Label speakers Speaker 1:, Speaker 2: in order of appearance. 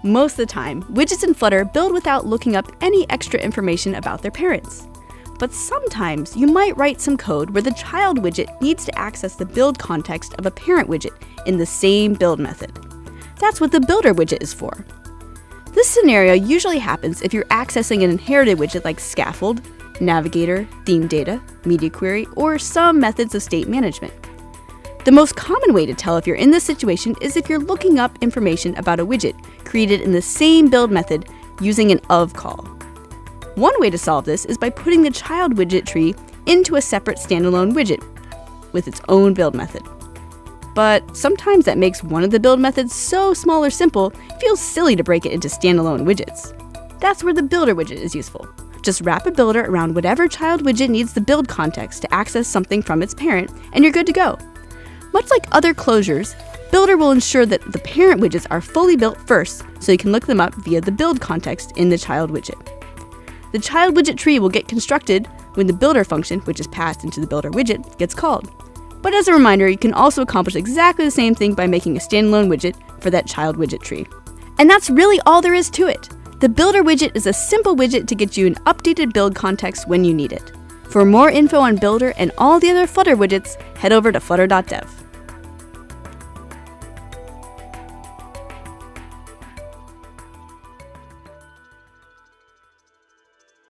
Speaker 1: Most of the time, widgets in Flutter build without looking up any extra information about their parents. But sometimes you might write some code where the child widget needs to access the build context of a parent widget in the same build method. That's what the builder widget is for. This scenario usually happens if you're accessing an inherited widget like scaffold, navigator, theme data, media query, or some methods of state management. The most common way to tell if you're in this situation is if you're looking up information about a widget created in the same build method using an of call. One way to solve this is by putting the child widget tree into a separate standalone widget with its own build method. But sometimes that makes one of the build methods so small or simple, it feels silly to break it into standalone widgets. That's where the builder widget is useful. Just wrap a builder around whatever child widget needs the build context to access something from its parent, and you're good to go. Much like other closures, Builder will ensure that the parent widgets are fully built first, so you can look them up via the build context in the child widget. The child widget tree will get constructed when the builder function, which is passed into the builder widget, gets called. But as a reminder, you can also accomplish exactly the same thing by making a standalone widget for that child widget tree. And that's really all there is to it. The builder widget is a simple widget to get you an updated build context when you need it. For more info on Builder and all the other Flutter widgets, head over to flutter.dev.